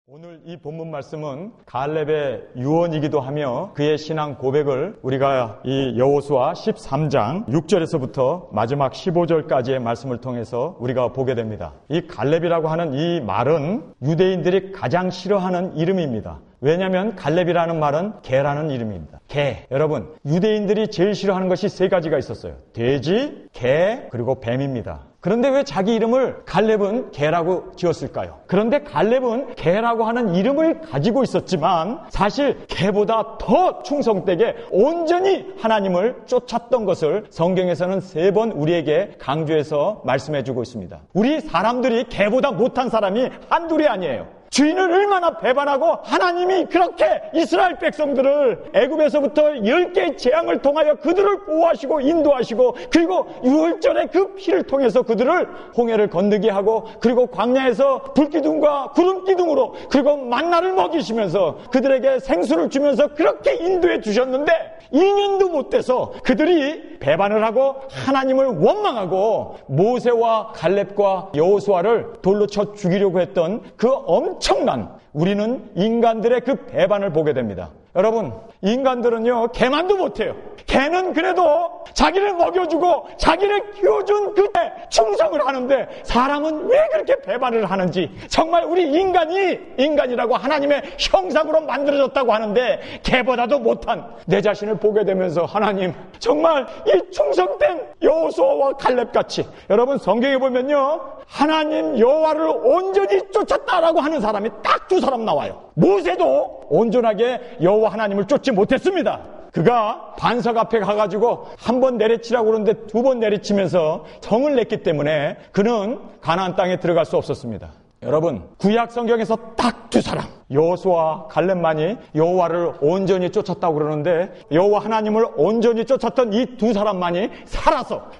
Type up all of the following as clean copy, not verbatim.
오늘 이 본문 말씀은 갈렙의 유언이기도 하며 그의 신앙 고백을 우리가 이 여호수아 13장 6절에서부터 마지막 15절까지의 말씀을 통해서 우리가 보게 됩니다. 이 갈렙이라고 하는 이 말은 유대인들이 가장 싫어하는 이름입니다. 왜냐하면 갈렙이라는 말은 개라는 이름입니다. 개. 여러분, 유대인들이 제일 싫어하는 것이 세 가지가 있었어요. 돼지, 개, 그리고 뱀입니다. 그런데 왜 자기 이름을 갈렙은 개라고 지었을까요? 그런데 갈렙은 개라고 하는 이름을 가지고 있었지만 사실 개보다 더 충성되게 온전히 하나님을 쫓았던 것을 성경에서는 3번 우리에게 강조해서 말씀해주고 있습니다. 우리 사람들이 개보다 못한 사람이 한둘이 아니에요. 주인을 얼마나 배반하고 하나님이 그렇게 이스라엘 백성들을 애굽에서부터 10개의 재앙을 통하여 그들을 보호하시고 인도하시고 그리고 유월절에 그 피를 통해서 그들을 홍해를 건너게 하고 그리고 광야에서 불기둥과 구름기둥으로 그리고 만나를 먹이시면서 그들에게 생수를 주면서 그렇게 인도해 주셨는데 2년도 못 돼서 그들이 배반을 하고 하나님을 원망하고 모세와 갈렙과 여호수아를 돌로 쳐 죽이려고 했던 그 엄청난 우리는 인간들의 그 배반을 보게 됩니다. 여러분, 인간들은요 개만도 못해요. 개는 그래도 자기를 먹여주고 자기를 키워준 그에 충성을 하는데 사람은 왜 그렇게 배반을 하는지 정말 우리 인간이라고 하나님의 형상으로 만들어졌다고 하는데 개보다도 못한 내 자신을 보게 되면서 하나님 정말 이 충성된 여호수아와 갈렙같이 여러분 성경에 보면요 하나님 여호와를 온전히 쫓았다라고 하는 사람이 딱 2사람 나와요. 모세도 온전하게 여호와 하나님을 쫓지 못했습니다. 그가 반석 앞에 가가지고 한 번 내리치라고 그러는데 2번 내리치면서 성을 냈기 때문에 그는 가나안 땅에 들어갈 수 없었습니다. 여러분, 구약 성경에서 딱 2사람 여호수아와 갈렙만이 여호와를 온전히 쫓았다고 그러는데 여호와 하나님을 온전히 쫓았던 이 2사람만이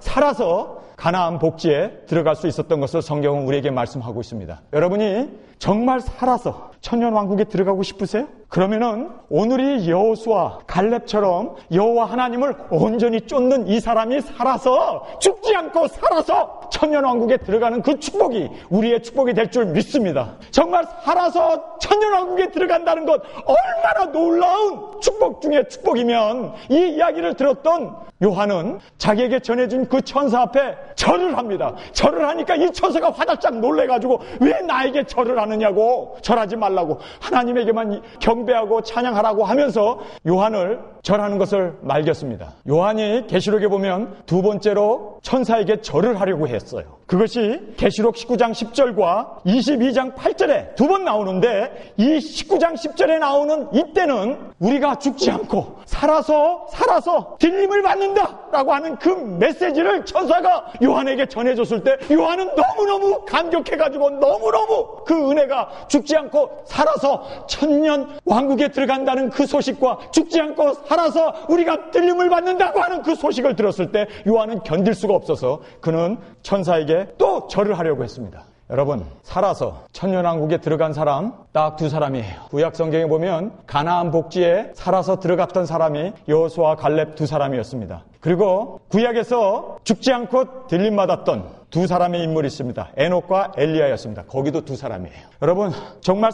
살아서 가나안 복지에 들어갈 수 있었던 것을 성경은 우리에게 말씀하고 있습니다. 여러분이 정말 살아서 천년왕국에 들어가고 싶으세요? 그러면은 오늘이 여호수아 갈렙처럼 여호와 하나님을 온전히 쫓는 이 사람이 살아서 죽지 않고 살아서 천년왕국에 들어가는 그 축복이 우리의 축복이 될 줄 믿습니다. 정말 살아서 천년왕국에 들어간다는 것 얼마나 놀라운 축복 중에 축복이면 이 이야기를 들었던 요한은 자기에게 전해준 그 천사 앞에 절을 합니다. 절을 하니까 이 천사가 화들짝 놀래가지고 왜 나에게 절을 하느냐고 절하지 말라고 하나님에게만 경배하고 찬양하라고 하면서 요한을 절하는 것을 말겼습니다. 요한이 계시록에 보면 2번째로 천사에게 절을 하려고 했어요. 그것이 계시록 19장 10절과 22장 8절에 2번 나오는데 이 19장 10절에 나오는 이때는 우리가 죽지 않고 살아서 딜림을 받는다라고 하는 그 메시지를 천사가 요한에게 전해줬을 때 요한은 너무너무 감격해가지고 너무너무 그 은혜가 죽지 않고 살아서 천년 왕국에 들어간다는 그 소식과 죽지 않고 살아서 우리가 딜림을 받는다고 하는 그 소식을 들었을 때 요한은 견딜 수가 없어서 그는 천사에게 또 절을 하려고 했습니다. 여러분, 살아서 천년왕국에 들어간 사람 딱 2사람이에요. 구약 성경에 보면 가나안 복지에 살아서 들어갔던 사람이 여호수아와 갈렙 2사람이었습니다. 그리고 구약에서 죽지 않고 딜림 받았던 2사람의 인물이 있습니다. 에녹과 엘리야였습니다. 거기도 2사람이에요. 여러분, 정말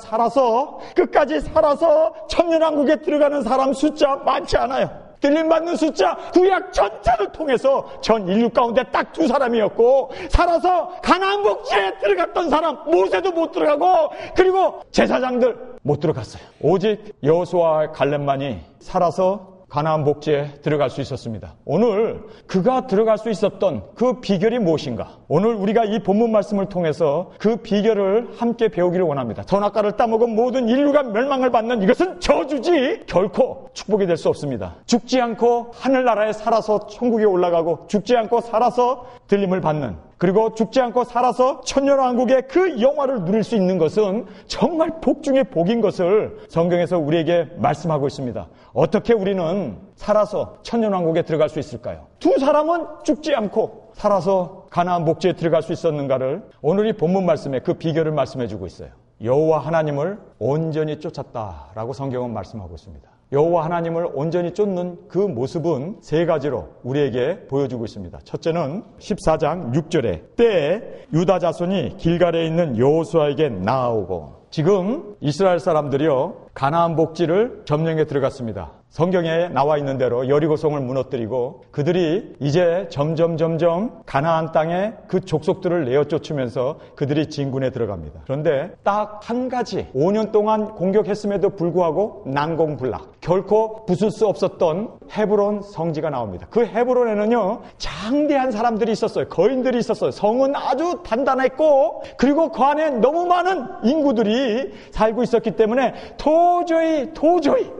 끝까지 살아서 천년왕국에 들어가는 사람 숫자 많지 않아요. 딜림받는 숫자 구약 전체를 통해서 전 인류 가운데 딱 2사람이었고 살아서 가나안 복지에 들어갔던 사람 모세도 못 들어가고 그리고 제사장들 못 들어갔어요. 오직 여호수아와 갈렙만이 살아서 가나안 복지에 들어갈 수 있었습니다. 오늘 그가 들어갈 수 있었던 그 비결이 무엇인가? 오늘 우리가 이 본문 말씀을 통해서 그 비결을 함께 배우기를 원합니다. 선악과를 따먹은 모든 인류가 멸망을 받는 이것은 저주지 결코 축복이 될 수 없습니다. 죽지 않고 하늘나라에 살아서 천국에 올라가고 죽지 않고 살아서 들림을 받는 그리고 죽지 않고 살아서 천년왕국의 그 영화를 누릴 수 있는 것은 정말 복 중에 복인 것을 성경에서 우리에게 말씀하고 있습니다. 어떻게 우리는 살아서 천년왕국에 들어갈 수 있을까요? 2사람은 죽지 않고 살아서 가나안 복지에 들어갈 수 있었는가를 오늘 이 본문 말씀에 그 비결을 말씀해주고 있어요. 여호와 하나님을 온전히 쫓았다라고 성경은 말씀하고 있습니다. 여호와 하나님을 온전히 쫓는 그 모습은 3가지로 우리에게 보여주고 있습니다. 첫째는 14장 6절에 때에 유다 자손이 길갈에 있는 여호수아에게 나아오고 지금 이스라엘 사람들이요, 가나안 복지를 점령에 들어갔습니다. 성경에 나와 있는 대로 여리고성을 무너뜨리고 그들이 이제 점점 가나안 땅에 그 족속들을 내어쫓으면서 그들이 진군에 들어갑니다. 그런데 딱 한 가지 5년 동안 공격했음에도 불구하고 난공불락, 결코 부술 수 없었던 헤브론 성지가 나옵니다. 그 헤브론에는요, 장대한 사람들이 있었어요. 거인들이 있었어요. 성은 아주 단단했고, 그리고 그 안에 너무 많은 인구들이 살고 있었기 때문에 도저히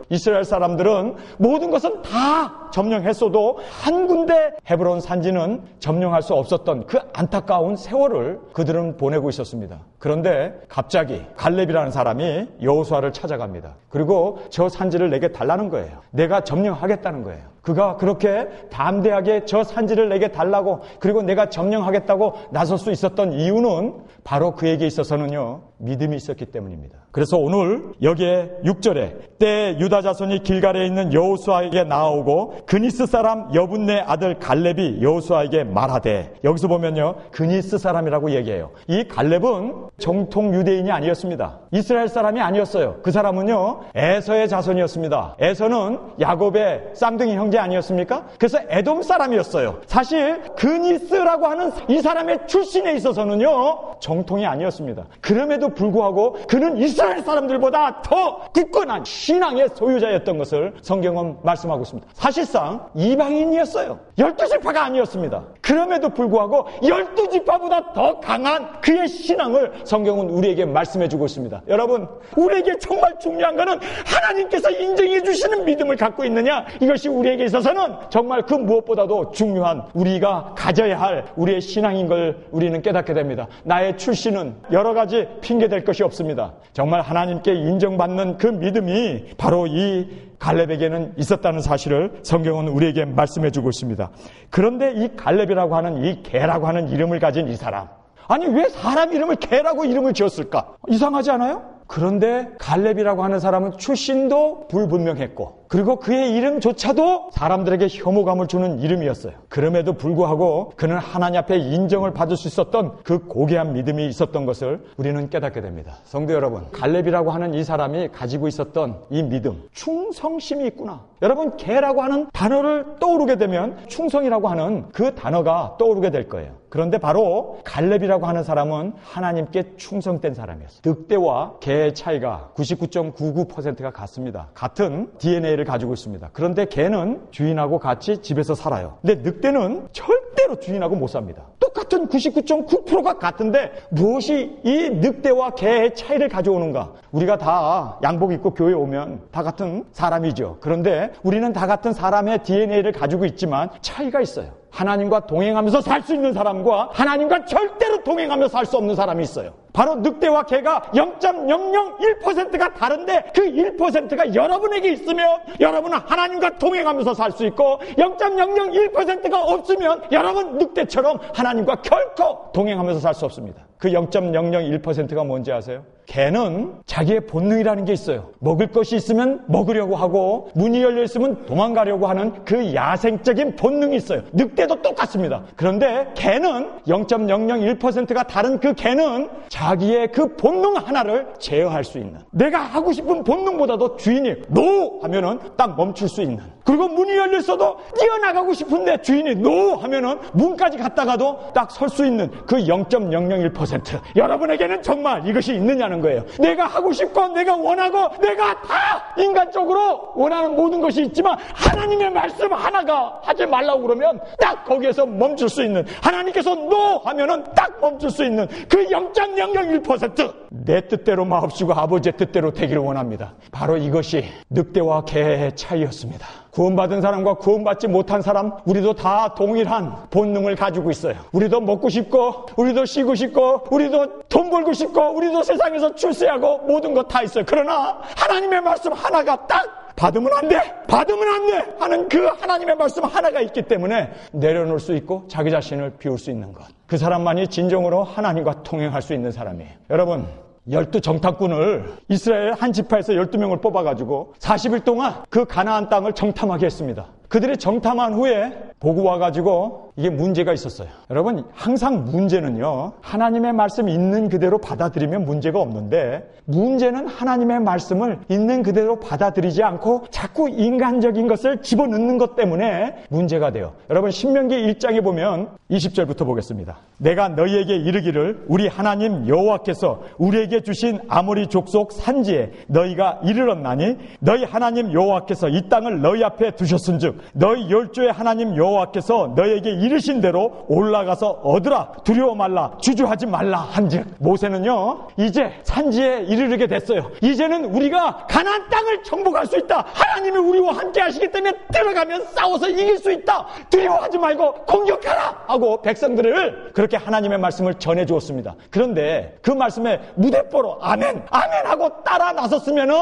이스라엘 사람들은 모든 것은 다 점령했어도 한 군데 헤브론 산지는 점령할 수 없었던 그 안타까운 세월을 그들은 보내고 있었습니다. 그런데 갑자기 갈렙이라는 사람이 여호수아를 찾아갑니다. 그리고 저 산지를 내게 달라는 거예요. 내가 점령하겠다는 거예요. 그가 그렇게 담대하게 저 산지를 내게 달라고, 그리고 내가 점령하겠다고 나설 수 있었던 이유는 바로 그에게 있어서는요, 믿음이 있었기 때문입니다. 그래서 오늘 여기에 6절에 때 유다 자손이 길갈에 있는 여호수아에게 나아오고 그니스 사람 여분네 아들 갈렙이 여호수아에게 말하되, 여기서 보면요, 그니스 사람이라고 얘기해요. 이 갈렙은 정통 유대인이 아니었습니다. 이스라엘 사람이 아니었어요. 그 사람은요, 에서의 자손이었습니다. 에서는 야곱의 쌍둥이 형제 아니었습니까? 그래서 에돔 사람이었어요. 사실 그니스라고 하는 이 사람의 출신에 있어서는요, 정통이 아니었습니다. 그럼에도 불구하고 그는 이스라엘 사람들보다 더 굳건한 신앙의 소유자였던 것을 성경은 말씀하고 있습니다. 사실상 이방인이었어요. 12지파가 아니었습니다. 그럼에도 불구하고 12지파보다 더 강한 그의 신앙을 성경은 우리에게 말씀해주고 있습니다. 여러분, 우리에게 정말 중요한 것은 하나님께서 인정해 주시는 믿음을 갖고 있느냐, 이것이 우리에게 있어서는 정말 그 무엇보다도 중요한, 우리가 가져야 할 우리의 신앙인 걸 우리는 깨닫게 됩니다. 나의 출신은 여러 가지 핑계될 것이 없습니다. 정말 하나님께 인정받는 그 믿음이 바로 이 갈렙에게는 있었다는 사실을 성경은 우리에게 말씀해주고 있습니다. 그런데 이 갈렙이라고 하는, 이 개라고 하는 이름을 가진 이 사람, 아니 왜 사람 이름을 개라고 이름을 지었을까? 이상하지 않아요? 그런데 갈렙이라고 하는 사람은 출신도 불분명했고, 그리고 그의 이름조차도 사람들에게 혐오감을 주는 이름이었어요. 그럼에도 불구하고 그는 하나님 앞에 인정을 받을 수 있었던 그 고귀한 믿음이 있었던 것을 우리는 깨닫게 됩니다. 성도 여러분, 갈렙이라고 하는 이 사람이 가지고 있었던 이 믿음, 충성심이 있구나. 여러분, 개라고 하는 단어를 떠오르게 되면 충성이라고 하는 그 단어가 떠오르게 될 거예요. 그런데 바로 갈렙이라고 하는 사람은 하나님께 충성된 사람이었어요. 늑대와 개의 차이가 99.99%가 같습니다. 같은 DNA를 가지고 있습니다. 그런데 개는 주인하고 같이 집에서 살아요. 근데 늑대는 절대로 주인하고 못 삽니다. 똑같은 99.9%가 같은데 무엇이 이 늑대와 개의 차이를 가져오는가? 우리가 다 양복 입고 교회 오면 다 같은 사람이죠. 그런데 우리는 다 같은 사람의 DNA를 가지고 있지만 차이가 있어요. 하나님과 동행하면서 살 수 있는 사람과 하나님과 절대로 동행하며 살 수 없는 사람이 있어요. 바로 늑대와 개가 0.001%가 다른데 그 1%가 여러분에게 있으면 여러분은 하나님과 동행하면서 살 수 있고, 0.001%가 없으면 여러분 늑대처럼 하나님과 결코 동행하면서 살 수 없습니다. 그 0.001%가 뭔지 아세요? 개는 자기의 본능이라는 게 있어요. 먹을 것이 있으면 먹으려고 하고, 문이 열려 있으면 도망가려고 하는 그 야생적인 본능이 있어요. 늑대도 똑같습니다. 그런데 개는 0.001%가 다른 그 개는 자기의 그 본능 하나를 제어할 수 있는, 내가 하고 싶은 본능보다도 주인이 NO 하면은 딱 멈출 수 있는, 그리고 문이 열려 있어도 뛰어나가고 싶은데 주인이 NO 하면은 문까지 갔다가도 딱 설 수 있는 그 0.001%. 여러분에게는 정말 이것이 있느냐는 거예요. 내가 하고 싶고 내가 원하고 내가 다 인간적으로 원하는 모든 것이 있지만 하나님의 말씀 하나가 하지 말라고 그러면 딱 거기에서 멈출 수 있는, 하나님께서 NO 하면은 딱 멈출 수 있는 그 0.001%, 내 뜻대로 마옵시고 아버지의 뜻대로 되기를 원합니다. 바로 이것이 늑대와 개의 차이였습니다. 구원받은 사람과 구원받지 못한 사람, 우리도 다 동일한 본능을 가지고 있어요. 우리도 먹고 싶고, 우리도 쉬고 싶고, 우리도 돈 벌고 싶고, 우리도 세상에서 출세하고 모든 것 다 있어요. 그러나 하나님의 말씀 하나가 딱 받으면 안 돼! 받으면 안 돼! 하는 그 하나님의 말씀 하나가 있기 때문에 내려놓을 수 있고 자기 자신을 비울 수 있는 것. 그 사람만이 진정으로 하나님과 동행할 수 있는 사람이에요. 여러분, 12정탐꾼을 이스라엘 한 지파에서 12명을 뽑아가지고 40일 동안 그 가나안 땅을 정탐하게 했습니다. 그들이 정탐한 후에 보고 와가지고 이게 문제가 있었어요. 여러분, 항상 문제는요, 하나님의 말씀 있는 그대로 받아들이면 문제가 없는데, 문제는 하나님의 말씀을 있는 그대로 받아들이지 않고 자꾸 인간적인 것을 집어넣는 것 때문에 문제가 돼요. 여러분, 신명기 1장에 보면 20절부터 보겠습니다. 내가 너희에게 이르기를 우리 하나님 여호와께서 우리에게 주신 아모리 족속 산지에 너희가 이르렀나니 너희 하나님 여호와께서 이 땅을 너희 앞에 두셨은즉 너희 열조의 하나님 여호와께서 너희에게 이르신 대로 올라가서 얻으라. 두려워 말라. 주저하지 말라 한즉. 모세는요, 이제 산지에 이르게 됐어요. 이제는 우리가 가나안 땅을 정복할 수 있다. 하나님이 우리와 함께 하시기 때문에 들어가면 싸워서 이길 수 있다. 두려워하지 말고 공격하라 하고 백성들을 그렇게 하나님의 말씀을 전해 주었습니다. 그런데 그 말씀에 무대뽀로 아멘 아멘 하고 따라 나섰으면은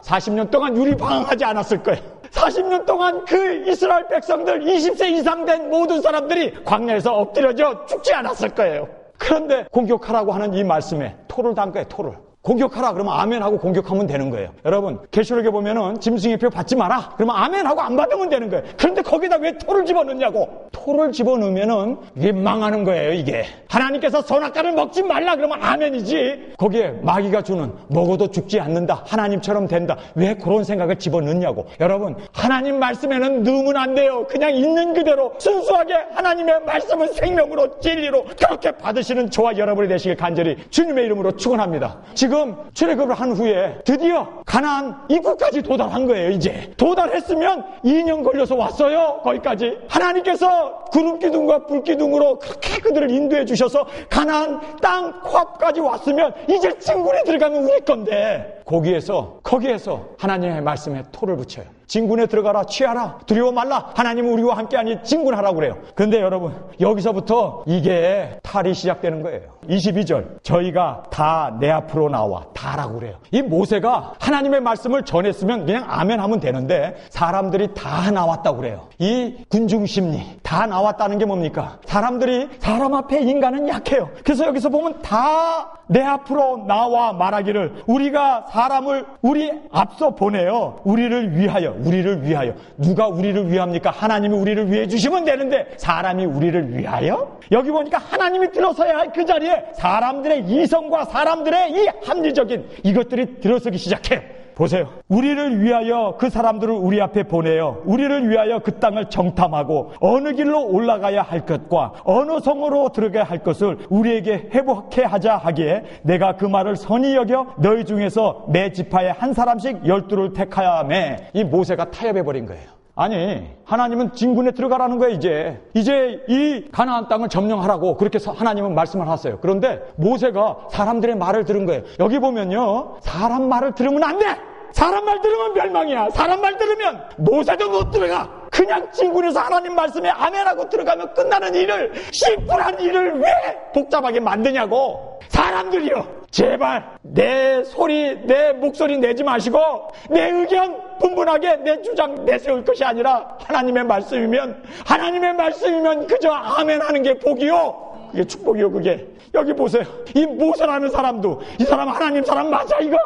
40년 동안 유리방황하지 않았을 거예요. 40년 동안 그 이스라엘 백성들 20세 이상 된 모든 사람들이 광야에서 엎드려져 죽지 않았을 거예요. 그런데 공격하라고 하는 이 말씀에 토를 단 거예요. 토를. 공격하라 그러면 아멘하고 공격하면 되는 거예요. 여러분, 계시록에 보면은 짐승의표 받지 마라 그러면 아멘하고 안 받으면 되는 거예요. 그런데 거기다 왜 토를 집어넣냐고. 토를 집어넣으면은 이게 망하는 거예요. 이게 하나님께서 선악과를 먹지 말라 그러면 아멘이지, 거기에 마귀가 주는 먹어도 죽지 않는다, 하나님처럼 된다, 왜 그런 생각을 집어넣냐고. 여러분, 하나님 말씀에는 넣으면 안 돼요. 그냥 있는 그대로 순수하게 하나님의 말씀은 생명으로 진리로 그렇게 받으시는 저와 여러분이 되시길 간절히 주님의 이름으로 축원합니다. 지금 출애굽을 한 후에 드디어 가나안 입구까지 도달한 거예요. 이제 도달했으면 2년 걸려서 왔어요. 거기까지 하나님께서 구름기둥과 불기둥으로 그렇게 그들을 인도해 주셔서 가나안 땅 코앞까지 왔으면 이제 진군에 들어가면 우리 건데, 거기에서 하나님의 말씀에 토를 붙여요. 진군에 들어가라, 취하라, 두려워 말라, 하나님은 우리와 함께하니 진군하라고 그래요. 그런데 여러분, 여기서부터 이게 탈이 시작되는 거예요. 22절, 저희가 다 내 앞으로 나와, 다라고 그래요. 이 모세가 하나님의 말씀을 전했으면 그냥 아멘 하면 되는데 사람들이 다 나왔다고 그래요. 이 군중심리, 다 나왔다는 게 뭡니까? 사람 앞에 인간은 약해요. 그래서 여기서 보면 다 내 앞으로 나와 말하기를 우리가 사람을 우리 앞서 보내어 우리를 위하여. 누가 우리를 위합니까? 하나님이 우리를 위해 주시면 되는데 사람이 우리를 위하여? 여기 보니까 하나님이 들어서야 할 그 자리에 사람들의 이성과 사람들의 이 합리적인 이것들이 들어서기 시작해요. 보세요. 우리를 위하여 그 사람들을 우리 앞에 보내어 우리를 위하여 그 땅을 정탐하고 어느 길로 올라가야 할 것과 어느 성으로 들어가야 할 것을 우리에게 회복해 하자 하기에 내가 그 말을 선히 여겨 너희 중에서 매 지파에 한 사람씩 12를 택하여 하매. 이 모세가 타협해버린 거예요. 아니, 하나님은 진군에 들어가라는 거예요. 이제 이 가나안 땅을 점령하라고 그렇게 하나님은 말씀을 하세요. 그런데 모세가 사람들의 말을 들은 거예요. 여기 보면요, 사람 말을 들으면 안 돼. 사람 말 들으면 멸망이야. 사람 말 들으면 모세도 못 들어가. 그냥 진군에서 하나님 말씀에 아멘하고 들어가면 끝나는 일을, 심플한 일을 왜 복잡하게 만드냐고. 사람들이요, 제발 내 목소리 내지 마시고 내 의견 분분하게 내 주장 내세울 것이 아니라 하나님의 말씀이면 그저 아멘 하는 게 복이요. 그게 축복이요. 그게. 여기 보세요. 이 모세라는 사람도 이 사람 하나님 사람 맞아 이거?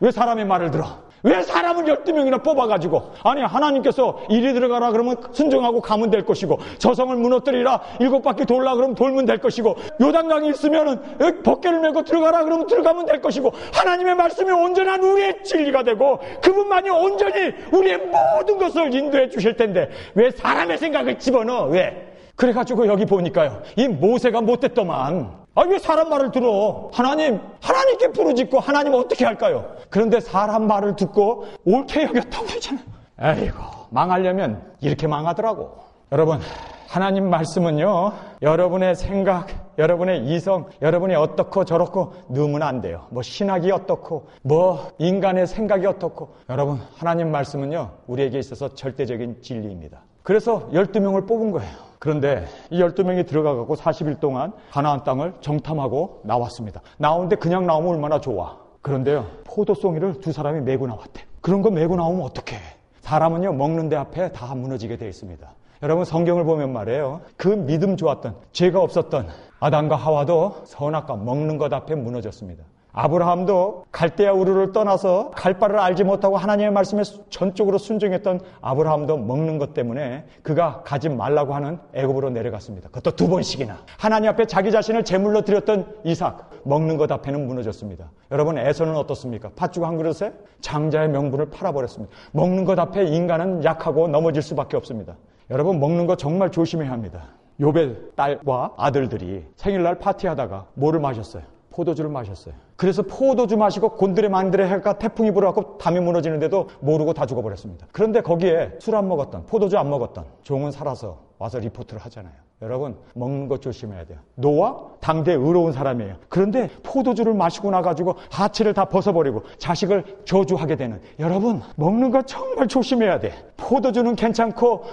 왜 사람의 말을 들어? 왜 사람을 12명이나 뽑아가지고, 아니 하나님께서 이리 들어가라 그러면 순종하고 가면 될 것이고, 저 성을 무너뜨리라 7바퀴 돌라 그러면 돌면 될 것이고, 요단강이 있으면은 벗개를 메고 들어가라 그러면 들어가면 될 것이고, 하나님의 말씀이 온전한 우리의 진리가 되고 그분만이 온전히 우리의 모든 것을 인도해 주실 텐데 왜 사람의 생각을 집어넣어? 왜? 그래가지고 여기 보니까요, 이 모세가 못됐더만. 왜 사람 말을 들어? 하나님께 부르짖고 하나님 어떻게 할까요? 그런데 사람 말을 듣고 옳게 여겼다고 그러잖아요. 아이고, 망하려면 이렇게 망하더라고. 여러분, 하나님 말씀은요, 여러분의 생각, 여러분의 이성, 여러분이 어떻고 저렇고 넣으면 안 돼요. 뭐 신학이 어떻고, 뭐 인간의 생각이 어떻고. 여러분, 하나님 말씀은요, 우리에게 있어서 절대적인 진리입니다. 그래서 12명을 뽑은 거예요. 그런데 이 12명이 들어가고 40일 동안 가나안 땅을 정탐하고 나왔습니다. 나오는데 그냥 나오면 얼마나 좋아. 그런데요, 포도송이를 2사람이 메고 나왔대. 그런 거 메고 나오면 어떡해. 사람은요, 먹는 데 앞에 다 무너지게 되어 있습니다. 여러분, 성경을 보면 말이에요, 그 믿음 좋았던, 죄가 없었던 아담과 하와도 선악과 먹는 것 앞에 무너졌습니다. 아브라함도 갈대아 우르를 떠나서 갈 바를 알지 못하고 하나님의 말씀에 전적으로 순종했던 아브라함도 먹는 것 때문에 그가 가지 말라고 하는 애굽으로 내려갔습니다. 그것도 2번씩이나. 하나님 앞에 자기 자신을 제물로 드렸던 이삭, 먹는 것 앞에는 무너졌습니다. 여러분, 에서는 어떻습니까? 팥죽 한 그릇에 장자의 명분을 팔아버렸습니다. 먹는 것 앞에 인간은 약하고 넘어질 수밖에 없습니다. 여러분, 먹는 거 정말 조심해야 합니다. 욥의 딸과 아들들이 생일날 파티하다가 뭐를 마셨어요? 포도주를 마셨어요. 그래서 포도주 마시고 곤드레 만드레 해가 태풍이 불어갖고 담이 무너지는데도 모르고 다 죽어버렸습니다. 그런데 거기에 술 안 먹었던, 포도주 안 먹었던 종은 살아서 와서 리포트를 하잖아요. 여러분, 먹는 것 조심해야 돼요. 노아 당대 의로운 사람이에요. 그런데 포도주를 마시고 나가지고 하체를 다 벗어버리고 자식을 저주하게 되는, 여러분, 먹는 거 정말 조심해야 돼. 포도주는 괜찮고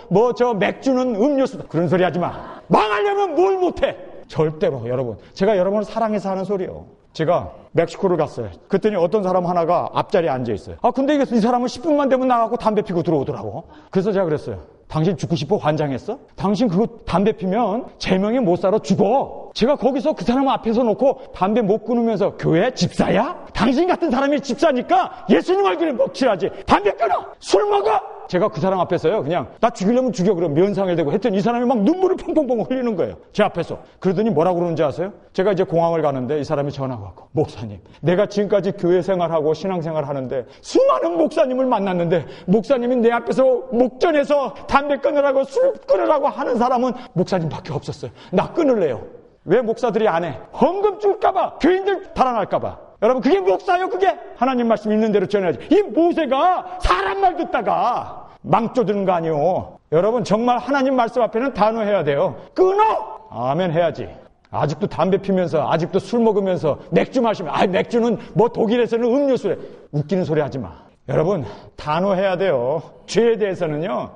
맥주는 음료수다, 그런 소리 하지 마. 망하려면 뭘 못해. 절대로. 여러분, 제가 여러분을 사랑해서 하는 소리요. 제가 멕시코를 갔어요. 그랬더니 어떤 사람 하나가 앞자리에 앉아있어요. 근데 이 사람은 10분만 되면 나가고 담배 피고 들어오더라고. 그래서 제가 그랬어요. 당신 죽고 싶어? 환장했어? 당신 그거 담배 피면 제명에 못 살아 죽어. 제가 거기서 그 사람 앞에서 놓고 담배 못 끊으면서 교회 집사야? 당신 같은 사람이 집사니까 예수님 얼굴에 먹칠하지. 담배 끊어! 술 먹어! 제가 그 사람 앞에서요, 그냥 나 죽이려면 죽여, 그럼 면상을 대고 했더니 이 사람이 막 눈물을 펑펑펑 흘리는 거예요. 제 앞에서. 그러더니 뭐라고 그러는지 아세요? 제가 이제 공항을 가는데 이 사람이 전화가 왔고, 목사님, 내가 지금까지 교회 생활하고 신앙생활 하는데 수많은 목사님을 만났는데 목사님이 내 앞에서 목전에서 담배 끊으라고 술 끊으라고 하는 사람은 목사님밖에 없었어요. 나 끊을래요. 왜 목사들이 안 해? 헌금 줄까봐, 교인들 달아날까봐. 여러분, 그게 목사요, 그게? 하나님 말씀 있는 대로 전해야지. 이 모세가 사람 말 듣다가 망쳐드는 거 아니에요. 여러분, 정말 하나님 말씀 앞에는 단호해야 돼요. 끊어! 아멘 해야지. 아직도 담배 피면서, 아직도 술 먹으면서 맥주 마시면, 맥주는 독일에서는 음료수래. 웃기는 소리 하지 마. 여러분, 단호해야 돼요. 죄에 대해서는요.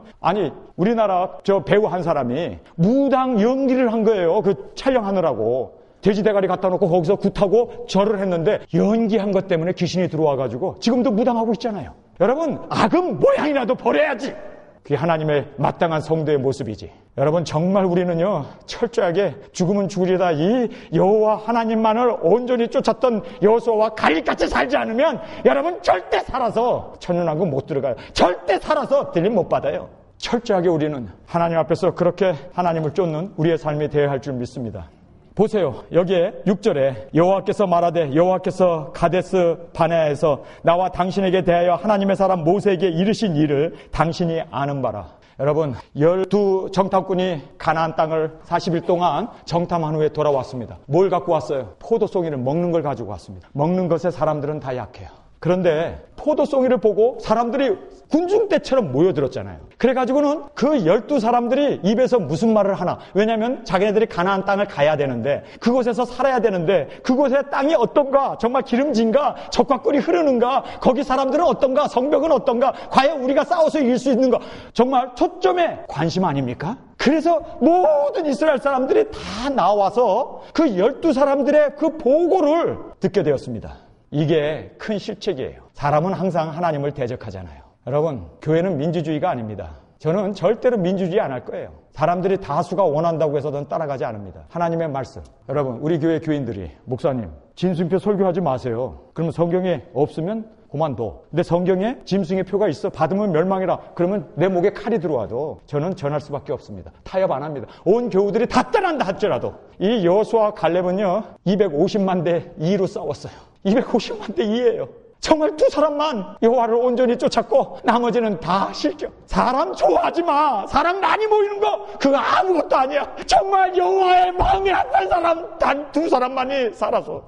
우리나라 저 배우 한 사람이 무당 연기를 한 거예요. 그 촬영하느라고. 돼지 대가리 갖다 놓고 거기서 굿하고 절을 했는데 연기한 것 때문에 귀신이 들어와가지고 지금도 무당하고 있잖아요. 여러분, 악은 모양이라도 버려야지. 그게 하나님의 마땅한 성도의 모습이지. 여러분, 정말 우리는요, 철저하게 죽으면 죽으리다 이 여호와 하나님만을 온전히 쫓았던 여호수아와 갈릴같이 살지 않으면 여러분 절대 살아서 천년왕국 못 들어가요. 절대 살아서 들림 못 받아요. 철저하게 우리는 하나님 앞에서 그렇게 하나님을 쫓는 우리의 삶이 되어야 할 줄 믿습니다. 보세요. 여기에 6절에 여호와께서 말하되 여호와께서 가데스 바네아에서 나와 당신에게 대하여 하나님의 사람 모세에게 이르신 일을 당신이 아는 바라. 여러분, 12 정탐꾼이 가나안 땅을 40일 동안 정탐한 후에 돌아왔습니다. 뭘 갖고 왔어요? 포도송이를, 먹는 걸 가지고 왔습니다. 먹는 것에 사람들은 다 약해요. 그런데 포도송이를 보고 사람들이 군중대처럼 모여들었잖아요. 그래가지고는 그 12사람들이 입에서 무슨 말을 하나. 왜냐하면 자기네들이 가나안 땅을 가야 되는데, 그곳에서 살아야 되는데, 그곳의 땅이 어떤가, 정말 기름진가, 젖과 꿀이 흐르는가, 거기 사람들은 어떤가, 성벽은 어떤가, 과연 우리가 싸워서 이길 수 있는가. 정말 초점에 관심 아닙니까? 그래서 모든 이스라엘 사람들이 다 나와서 그 12사람들의 그 보고를 듣게 되었습니다. 이게 큰 실책이에요. 사람은 항상 하나님을 대적하잖아요. 여러분, 교회는 민주주의가 아닙니다. 저는 절대로 민주주의 안 할 거예요. 사람들이 다수가 원한다고 해서 저는 따라가지 않습니다. 하나님의 말씀. 여러분, 우리 교회 교인들이, 목사님, 짐승표 설교하지 마세요. 그러면 성경에 없으면 그만둬. 근데 성경에 짐승의 표가 있어. 받으면 멸망이라. 그러면 내 목에 칼이 들어와도 저는 전할 수밖에 없습니다. 타협 안 합니다. 온 교우들이 다 떠난다 할지라도. 이 여호수아와 갈렙은요, 250만 대 2로 싸웠어요. 250만 대 2예요. 정말 2사람만 여호와를 온전히 쫓았고 나머지는 다 실격. 사람 좋아하지 마. 사람 많이 모이는 거 그거 아무것도 아니야. 정말 여호와의 마음에 안 날 사람 단 2사람만이 살아서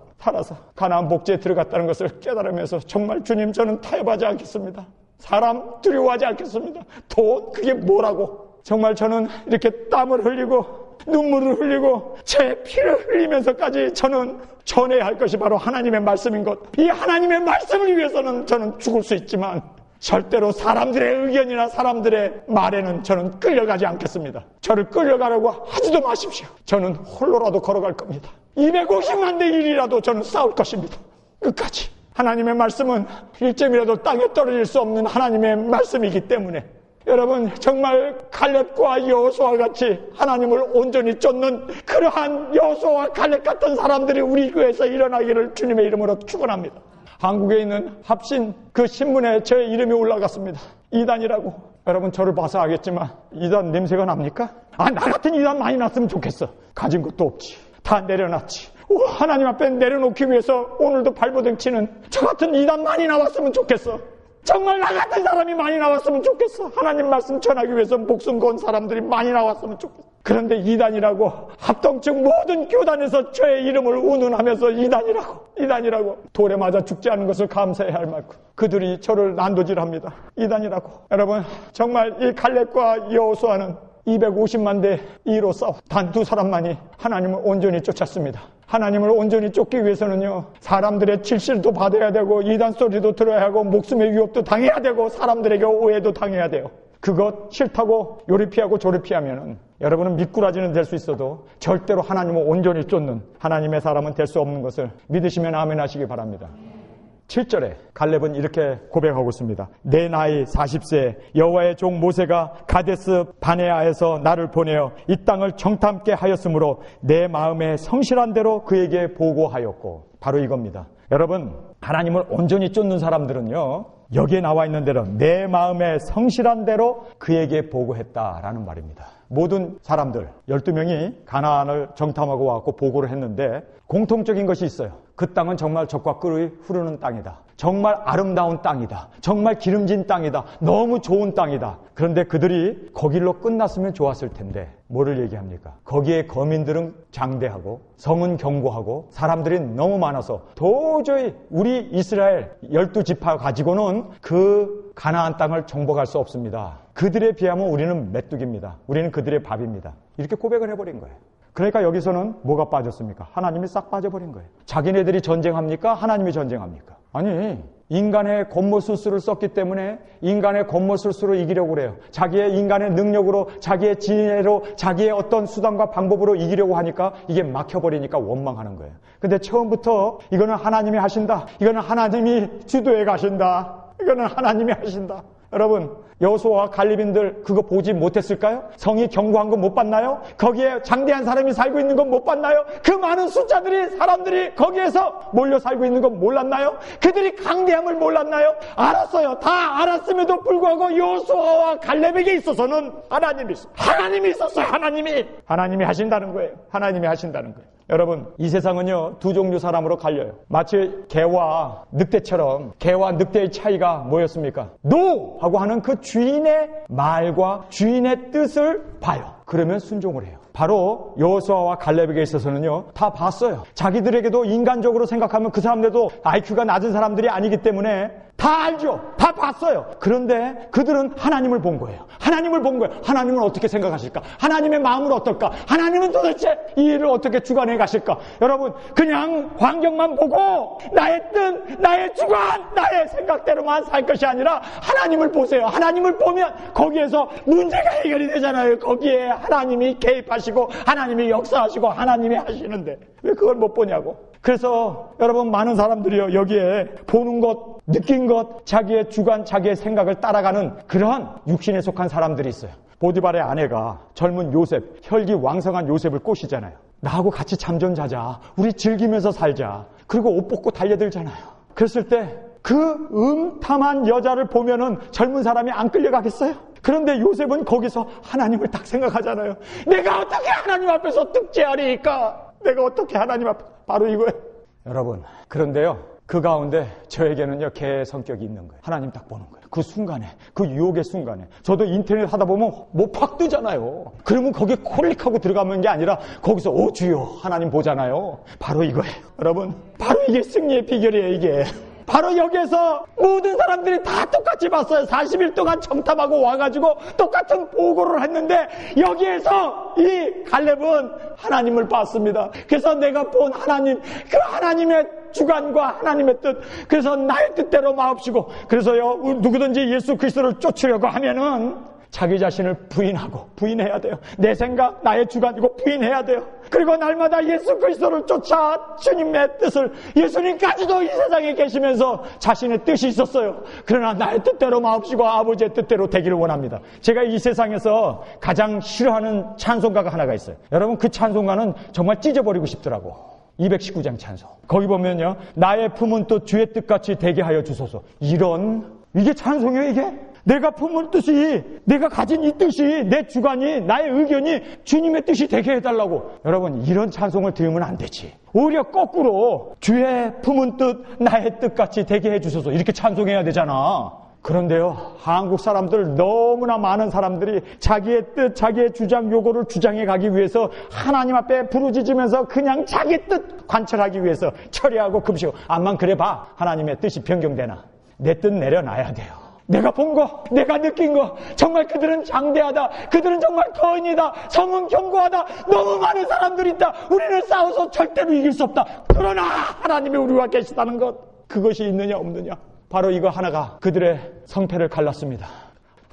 가나안 복지에 들어갔다는 것을 깨달으면서 정말 주님, 저는 타협하지 않겠습니다. 사람 두려워하지 않겠습니다. 돈 그게 뭐라고. 정말 저는 이렇게 땀을 흘리고 눈물을 흘리고 제 피를 흘리면서까지 저는 전해야 할 것이 바로 하나님의 말씀인 것. 이 하나님의 말씀을 위해서는 저는 죽을 수 있지만 절대로 사람들의 의견이나 사람들의 말에는 저는 끌려가지 않겠습니다. 저를 끌려가라고 하지도 마십시오. 저는 홀로라도 걸어갈 겁니다. 250만 대 1이라도 저는 싸울 것입니다. 끝까지. 하나님의 말씀은 1점이라도 땅에 떨어질 수 없는 하나님의 말씀이기 때문에 여러분, 정말 갈렙과 여호수아 같이 하나님을 온전히 쫓는 그러한 여호수아와 갈렙 같은 사람들이 우리 교회에서 일어나기를 주님의 이름으로 축원합니다. 한국에 있는 합신 그 신문에 제 이름이 올라갔습니다. 이단이라고. 여러분, 저를 봐서 알겠지만 이단 냄새가 납니까? 나 같은 이단 많이 났으면 좋겠어. 가진 것도 없지. 다 내려놨지. 하나님 앞에 내려놓기 위해서 오늘도 발버둥 치는 저 같은 이단 많이 나왔으면 좋겠어. 정말 나 같은 사람이 많이 나왔으면 좋겠어. 하나님 말씀 전하기 위해서 목숨 건 사람들이 많이 나왔으면 좋겠어. 그런데 이단이라고, 합동측 모든 교단에서 저의 이름을 운운하면서 이단이라고 돌에 맞아 죽지 않은 것을 감사해야 할 만큼 그들이 저를 난도질합니다. 이단이라고. 여러분, 정말 이 갈렙과 여호수아는 250만 대 2로 싸워 단 두 사람만이 하나님을 온전히 쫓았습니다. 하나님을 온전히 쫓기 위해서는요, 사람들의 질실도 받아야 되고 이단 소리도 들어야 하고 목숨의 위협도 당해야 되고 사람들에게 오해도 당해야 돼요. 그것 싫다고 요리 피하고 조리 피하면은 여러분은 미꾸라지는 될 수 있어도 절대로 하나님을 온전히 쫓는 하나님의 사람은 될 수 없는 것을 믿으시면 아멘 하시기 바랍니다. 7절에 갈렙은 이렇게 고백하고 있습니다. 내 나이 40세 여호와의 종 모세가 가데스 바네아에서 나를 보내어 이 땅을 정탐케 하였으므로 내 마음에 성실한 대로 그에게 보고하였고. 바로 이겁니다. 여러분, 하나님을 온전히 쫓는 사람들은요, 여기에 나와 있는 대로 내 마음에 성실한 대로 그에게 보고했다라는 말입니다. 모든 사람들 12명이 가나안을 정탐하고 와서 보고를 했는데 공통적인 것이 있어요. 그 땅은 정말 젖과 꿀이 흐르는 땅이다. 정말 아름다운 땅이다. 정말 기름진 땅이다. 너무 좋은 땅이다. 그런데 그들이 거길로 끝났으면 좋았을 텐데 뭐를 얘기합니까? 거기에 거민들은 장대하고 성은 견고하고 사람들이 너무 많아서 도저히 우리 이스라엘 12지파 가지고는 그 가나안 땅을 정복할 수 없습니다. 그들에 비하면 우리는 메뚜기입니다. 우리는 그들의 밥입니다. 이렇게 고백을 해버린 거예요. 그러니까 여기서는 뭐가 빠졌습니까? 하나님이 싹 빠져버린 거예요. 자기네들이 전쟁합니까? 하나님이 전쟁합니까? 아니, 인간의 겉모술수를 썼기 때문에 인간의 겉모술수로 이기려고 그래요. 자기의 인간의 능력으로, 자기의 지혜로, 자기의 어떤 수단과 방법으로 이기려고 하니까 이게 막혀버리니까 원망하는 거예요. 근데 처음부터 이거는 하나님이 하신다. 이거는 하나님이 주도해 가신다. 이거는 하나님이 하신다. 여러분, 여호수아와 갈렙인들 그거 보지 못했을까요? 성이 견고한 거 못 봤나요? 거기에 장대한 사람이 살고 있는 건 못 봤나요? 그 많은 숫자들이 사람들이 거기에서 몰려 살고 있는 건 몰랐나요? 그들이 강대함을 몰랐나요? 알았어요. 다 알았음에도 불구하고 여호수아와 갈렙에게 있어서는 하나님이 있었어요. 하나님이 하신다는 거예요. 하나님이 하신다는 거예요. 여러분, 이 세상은요, 두 종류 사람으로 갈려요. 마치 개와 늑대처럼. 개와 늑대의 차이가 뭐였습니까? 노! 하고 하는 그 주인의 말과 주인의 뜻을 봐요. 그러면 순종을 해요. 바로 여호수아와 갈렙에게 있어서는요, 다 봤어요. 자기들에게도 인간적으로 생각하면 그 사람들도 IQ가 낮은 사람들이 아니기 때문에 다 알죠. 다 봤어요. 그런데 그들은 하나님을 본 거예요. 하나님은 어떻게 생각하실까? 하나님의 마음은 어떨까? 하나님은 도대체 이 일을 어떻게 주관해 가실까? 여러분, 그냥 환경만 보고 나의 뜻, 나의 주관, 나의 생각대로만 살 것이 아니라 하나님을 보세요. 하나님을 보면 거기에서 문제가 해결이 되잖아요. 거기에 하나님이 개입하시고 하나님이 역사하시고 하나님이 하시는데 왜 그걸 못 보냐고. 그래서 여러분, 많은 사람들이요, 여기에 보는 것, 느낀 것, 자기의 주관, 자기의 생각을 따라가는 그러한 육신에 속한 사람들이 있어요. 보디발의 아내가 젊은 요셉, 혈기 왕성한 요셉을 꼬시잖아요. 나하고 같이 잠 좀 자자. 우리 즐기면서 살자. 그리고 옷 벗고 달려들잖아요. 그랬을 때 그 음탐한 여자를 보면은 젊은 사람이 안 끌려가겠어요? 그런데 요셉은 거기서 하나님을 딱 생각하잖아요. 내가 어떻게 하나님 앞에서 득죄하리까? 내가 어떻게 하나님 앞에, 바로 이거예요. 여러분, 그런데요, 그 가운데 저에게는요, 개의 성격이 있는 거예요. 하나님 딱 보는 거예요. 그 순간에, 그 유혹의 순간에. 저도 인터넷 하다 보면 뭐 팍 뜨잖아요. 그러면 거기에 클릭하고 들어가는 게 아니라 거기서 오 주여 하나님 보잖아요. 바로 이거예요. 여러분, 바로 이게 승리의 비결이에요. 이게 바로 여기에서 모든 사람들이 다 똑같이 봤어요. 40일 동안 정탐하고 와가지고 똑같은 보고를 했는데 여기에서 이 갈렙은 하나님을 봤습니다. 그래서 내가 본 하나님, 그 하나님의 주관과 하나님의 뜻, 그래서 나의 뜻대로 마옵시고, 그래서요, 누구든지 예수 그리스도를 쫓으려고 하면은 자기 자신을 부인해야 돼요. 내 생각, 나의 주관이고 부인해야 돼요. 그리고 날마다 예수 그리스도를 쫓아 주님의 뜻을, 예수님까지도 이 세상에 계시면서 자신의 뜻이 있었어요. 그러나 나의 뜻대로 마옵시고 아버지의 뜻대로 되기를 원합니다. 제가 이 세상에서 가장 싫어하는 찬송가가 하나가 있어요. 여러분, 그 찬송가는 정말 찢어버리고 싶더라고. 219장 찬송. 거기 보면요, 나의 품은 또 주의 뜻같이 되게 하여 주소서. 이게 찬송이에요, 이게? 내가 품은 뜻이, 내가 가진 이 뜻이, 내 주관이, 나의 의견이 주님의 뜻이 되게 해달라고. 여러분, 이런 찬송을 들으면 안 되지. 오히려 거꾸로 주의 품은 뜻, 나의 뜻같이 되게 해주소서, 이렇게 찬송해야 되잖아. 그런데요, 한국 사람들, 너무나 많은 사람들이 자기의 뜻, 자기의 주장, 요구를 주장해 가기 위해서 하나님 앞에 부르짖으면서 그냥 자기 뜻 관철하기 위해서 처리하고 금식하고, 암만 그래 봐, 하나님의 뜻이 변경되나. 내 뜻 내려놔야 돼요. 내가 본 거, 내가 느낀 거, 정말 그들은 장대하다, 그들은 정말 거인이다, 성은 견고하다, 너무 많은 사람들이 있다, 우리는 싸워서 절대로 이길 수 없다. 그러나 하나님이 우리와 계시다는 것, 그것이 있느냐 없느냐, 바로 이거 하나가 그들의 성패를 갈랐습니다.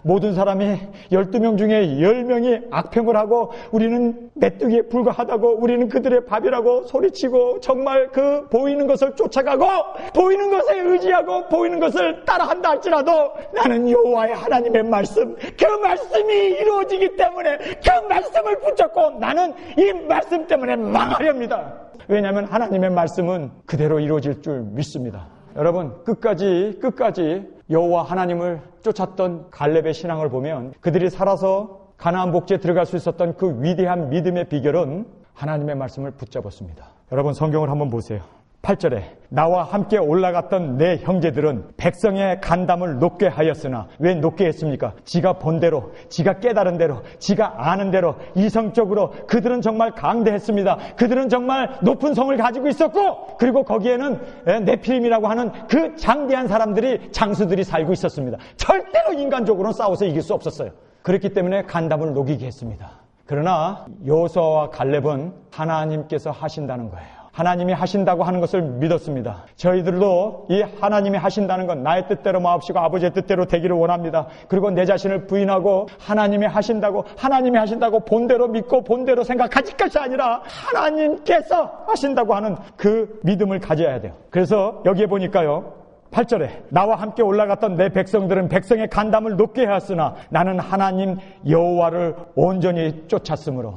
모든 사람이 12명 중에 10명이 악평을 하고 우리는 메뚜기에 불과하다고, 우리는 그들의 밥이라고 소리치고 정말 그 보이는 것을 쫓아가고 보이는 것에 의지하고 보이는 것을 따라한다 할지라도, 나는 여호와의 하나님의 말씀, 그 말씀이 이루어지기 때문에 그 말씀을 붙잡고 나는 이 말씀 때문에 망하렵니다. 왜냐하면 하나님의 말씀은 그대로 이루어질 줄 믿습니다. 여러분, 끝까지 여호와 하나님을 쫓았던 갈렙의 신앙을 보면 그들이 살아서 가나안 복지에 들어갈 수 있었던 그 위대한 믿음의 비결은 하나님의 말씀을 붙잡았습니다. 여러분, 성경을 한번 보세요. 8절에 나와 함께 올라갔던 내 형제들은 백성의 간담을 높게 하였으나, 왜 높게 했습니까? 지가 본 대로, 지가 깨달은 대로, 지가 아는 대로 이성적으로 그들은 정말 강대했습니다. 그들은 정말 높은 성을 가지고 있었고, 그리고 거기에는 네피림이라고 하는 그 장대한 사람들이, 장수들이 살고 있었습니다. 절대로 인간적으로는 싸워서 이길 수 없었어요. 그렇기 때문에 간담을 녹이게 했습니다. 그러나 여호수아와 갈렙은 하나님께서 하신다는 거예요. 하나님이 하신다고 하는 것을 믿었습니다. 저희들도 이 하나님이 하신다는 건 나의 뜻대로 마옵시고 아버지의 뜻대로 되기를 원합니다. 그리고 내 자신을 부인하고 하나님이 하신다고 본대로 믿고 본대로 생각할 것이 아니라 하나님께서 하신다고 하는 그 믿음을 가져야 돼요. 그래서 여기에 보니까요, 8절에 나와 함께 올라갔던 내 백성들은 백성의 간담을 높게 하였으나 나는 하나님 여호와를 온전히 쫓았으므로.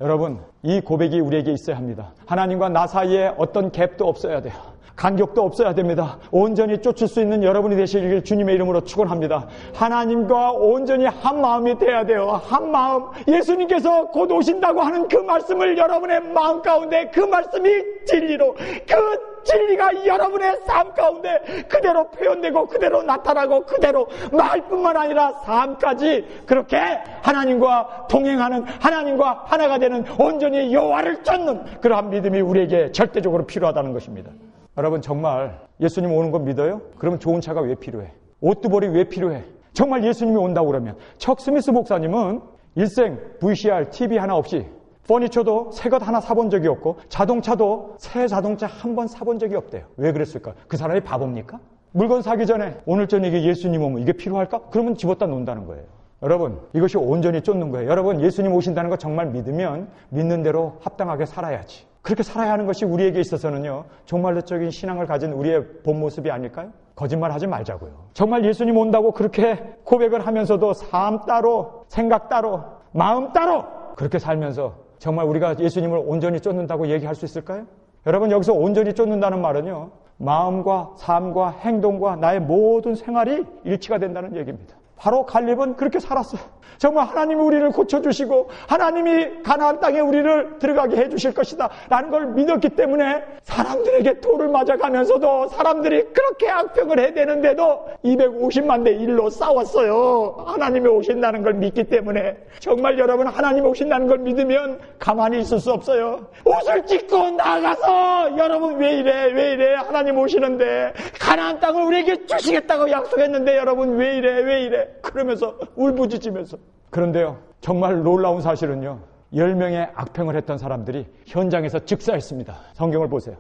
여러분, 이 고백이 우리에게 있어야 합니다. 하나님과 나 사이에 어떤 갭도 없어야 돼요. 간격도 없어야 됩니다. 온전히 쫓을 수 있는 여러분이 되시길 주님의 이름으로 축원합니다. 하나님과 온전히 한 마음이 돼야 돼요. 한 마음. 예수님께서 곧 오신다고 하는 그 말씀을 여러분의 마음 가운데, 그 말씀이 진리로, 그 진리가 여러분의 삶 가운데 그대로 표현되고 그대로 나타나고 그대로 말뿐만 아니라 삶까지 그렇게 하나님과 동행하는, 하나님과 하나가 되는, 온전히 여호와를 쫓는 그러한 믿음이 우리에게 절대적으로 필요하다는 것입니다. 여러분, 정말 예수님 오는 거 믿어요? 그러면 좋은 차가 왜 필요해? 옷두벌이 왜 필요해? 정말 예수님이 온다고 그러면. 척 스미스 목사님은 일생 VCR, TV 하나 없이 퍼니처도 새 것 하나 사본 적이 없고 자동차도 새 자동차 한 번 사본 적이 없대요. 왜 그랬을까? 그 사람이 바보입니까? 물건 사기 전에 오늘 저녁에 예수님 오면 이게 필요할까? 그러면 집었다 논다는 거예요. 여러분, 이것이 온전히 쫓는 거예요. 여러분, 예수님 오신다는 거 정말 믿으면 믿는 대로 합당하게 살아야지. 그렇게 살아야 하는 것이 우리에게 있어서는요, 정말로적인 신앙을 가진 우리의 본 모습이 아닐까요? 거짓말하지 말자고요. 정말 예수님 온다고 그렇게 고백을 하면서도 삶 따로, 생각 따로, 마음 따로 그렇게 살면서 정말 우리가 예수님을 온전히 쫓는다고 얘기할 수 있을까요? 여러분, 여기서 온전히 쫓는다는 말은요, 마음과 삶과 행동과 나의 모든 생활이 일치가 된다는 얘기입니다. 바로 갈렙은 그렇게 살았어요. 정말 하나님이 우리를 고쳐주시고 하나님이 가나안 땅에 우리를 들어가게 해주실 것이다 라는 걸 믿었기 때문에 사람들에게 돌을 맞아가면서도, 사람들이 그렇게 악평을 해대는데도 250만 대 1로 싸웠어요. 하나님이 오신다는 걸 믿기 때문에. 정말 여러분, 하나님이 오신다는 걸 믿으면 가만히 있을 수 없어요. 옷을 찢고 나가서, 여러분 왜 이래 하나님 오시는데, 가나안 땅을 우리에게 주시겠다고 약속했는데 여러분 왜 이래 그러면서 울부짖으면서. 그런데요, 정말 놀라운 사실은요, 10명의 악평을 했던 사람들이 현장에서 즉사했습니다. 성경을 보세요.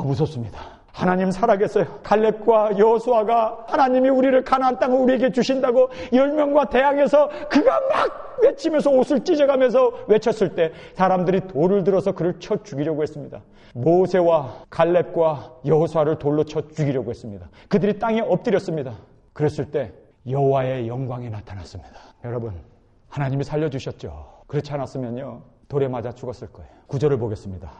무섭습니다. 하나님 살아계세요. 칼렙과 여호수아가 하나님이 우리를 가나안 땅을 우리에게 주신다고 10명과 대항해서 그가 막 외치면서 옷을 찢어가면서 외쳤을 때 사람들이 돌을 들어서 그를 쳐 죽이려고 했습니다. 모세와 칼렙과 여호수아를 돌로 쳐 죽이려고 했습니다. 그들이 땅에 엎드렸습니다. 그랬을 때 여호와의 영광이 나타났습니다. 여러분, 하나님이 살려주셨죠. 그렇지 않았으면요 돌에 맞아 죽었을 거예요. 9절을 보겠습니다.